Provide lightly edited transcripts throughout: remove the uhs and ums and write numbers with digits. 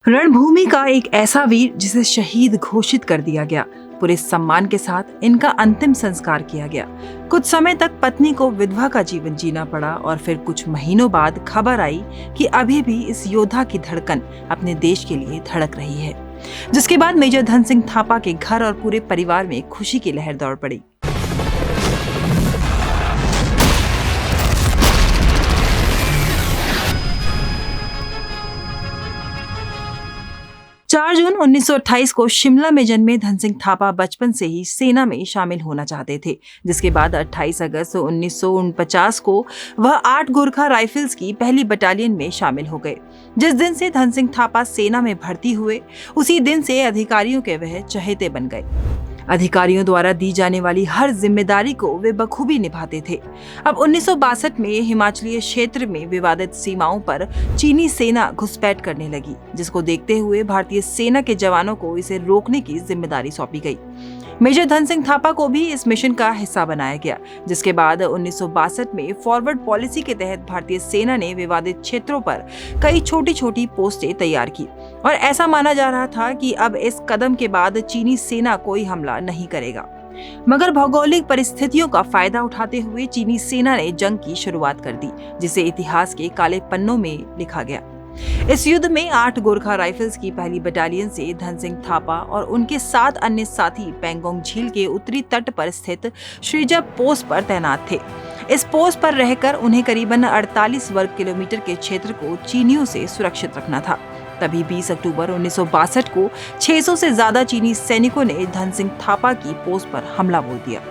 रणभूमि का एक ऐसा वीर जिसे शहीद घोषित कर दिया गया। पूरे सम्मान के साथ इनका अंतिम संस्कार किया गया। कुछ समय तक पत्नी को विधवा का जीवन जीना पड़ा और फिर कुछ महीनों बाद खबर आई कि अभी भी इस योद्धा की धड़कन अपने देश के लिए धड़क रही है। जिसके बाद मेजर धन सिंह थापा के घर और पूरे परिवार में खुशी की लहर दौड़ पड़ी। 4 जून 1928 को शिमला में जन्मे धन सिंह थापा बचपन से ही सेना में शामिल होना चाहते थे, जिसके बाद 28 अगस्त 1949 को वह 8 गोरखा राइफल्स की पहली बटालियन में शामिल हो गए। जिस दिन से धन सिंह थापा सेना में भर्ती हुए, उसी दिन से अधिकारियों के वह चहेते बन गए। अधिकारियों द्वारा दी जाने वाली हर जिम्मेदारी को वे बखूबी निभाते थे। अब 1962 में हिमाचलीय क्षेत्र में विवादित सीमाओं पर चीनी सेना घुसपैठ करने लगी, जिसको देखते हुए भारतीय सेना के जवानों को इसे रोकने की जिम्मेदारी सौंपी गई। मेजर धन सिंह थापा को भी इस मिशन का हिस्सा बनाया गया, जिसके बाद 1962 में फॉरवर्ड पॉलिसी के तहत भारतीय सेना ने विवादित क्षेत्रों पर कई छोटी छोटी पोस्टें तैयार की और ऐसा माना जा रहा था कि अब इस कदम के बाद चीनी सेना कोई हमला नहीं करेगा। मगर भौगोलिक परिस्थितियों का फायदा उठाते हुए चीनी सेना ने जंग की शुरुआत कर दी, जिसे इतिहास के काले पन्नों में लिखा गया। इस युद्ध में 8 गोरखा राइफल्स की पहली बटालियन से धन सिंह थापा और उनके 7 अन्य साथी पेंगोंग झील के उत्तरी तट पर स्थित श्रीजा पोस्ट पर तैनात थे। इस पोस्ट पर रहकर उन्हें करीबन 48 वर्ग किलोमीटर के क्षेत्र को चीनियों से सुरक्षित रखना था। तभी 20 अक्टूबर 1962 को 600 से ज्यादा चीनी सैनिकों ने धन सिंह थापा की पोस्ट पर हमला बोल दिया,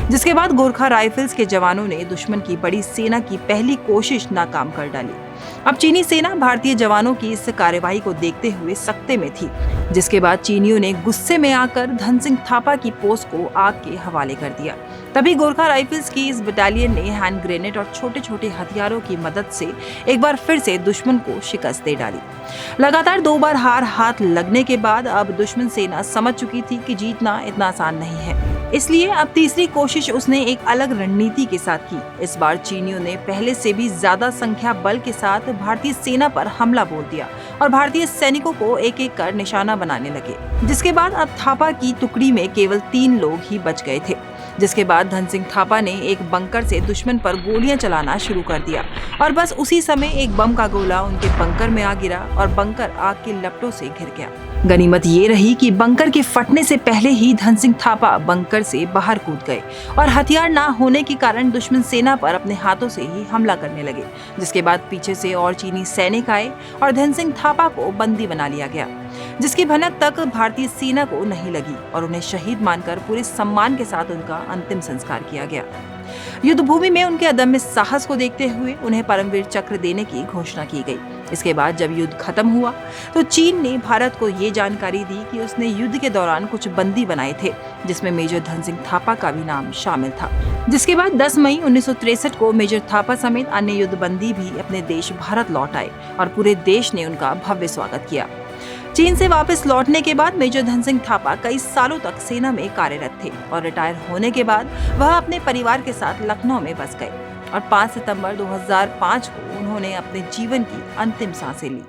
जिसके बाद गोरखा राइफल्स के जवानों ने दुश्मन की बड़ी सेना की पहली कोशिश नाकाम कर डाली। अब चीनी सेना भारतीय जवानों की इस कार्यवाही को देखते हुए सकते में थी, जिसके बाद चीनियों ने गुस्से में आकर धन सिंह थापा की पोस्ट को आग के हवाले कर दिया। तभी गोरखा राइफल्स की इस बटालियन ने हैंड ग्रेनेड और छोटे छोटे हथियारों की मदद से एक बार फिर से दुश्मन को शिकस्त दे डाली। लगातार 2 बार हार हाथ लगने के बाद अब दुश्मन सेना समझ चुकी थी कि जीतना इतना आसान नहीं है, इसलिए अब तीसरी कोशिश उसने एक अलग रणनीति के साथ की। इस बार चीनियों ने पहले से भी ज्यादा संख्या बल के साथ भारतीय सेना पर हमला बोल दिया और भारतीय सैनिकों को एक एक कर निशाना बनाने लगे, जिसके बाद अब थापा की टुकड़ी में केवल 3 लोग ही बच गए थे। जिसके बाद धन सिंह थापा ने एक बंकर से दुश्मन पर गोलियां चलाना शुरू कर दिया और बस उसी समय एक बम का गोला उनके बंकर में आ गिरा और बंकर आग की लपटों से घिर गया। गनीमत ये रही कि बंकर के फटने से पहले ही धन सिंह थापा बंकर से बाहर कूद गए और हथियार ना होने के कारण दुश्मन सेना पर अपने हाथों से ही हमला करने लगे। जिसके बाद पीछे से और चीनी सैनिक आए और धन सिंह थापा को बंदी बना लिया गया, जिसकी भनक तक भारतीय सेना को नहीं लगी और उन्हें शहीद मानकर पूरे सम्मान के साथ उनका अंतिम संस्कार किया गया। युद्ध भूमि में उनके अदम्य साहस को देखते हुए उन्हें परमवीर चक्र देने की घोषणा की गई। इसके बाद जब युद्ध खत्म हुआ तो चीन ने भारत को ये जानकारी दी कि उसने युद्ध के दौरान कुछ बंदी बनाए थे, जिसमें मेजर धन सिंह थापा का भी नाम शामिल था। जिसके बाद 10 मई 1963 को मेजर थापा समेत अन्य युद्ध बंदी भी अपने देश भारत लौट आए और पूरे देश ने उनका भव्य स्वागत किया। चीन से वापस लौटने के बाद मेजर धन सिंह थापा कई सालों तक सेना में कार्यरत थे और रिटायर होने के बाद वह अपने परिवार के साथ लखनऊ में बस गए और 5 सितंबर 2005 को उन्होंने अपने जीवन की अंतिम सांसें ली।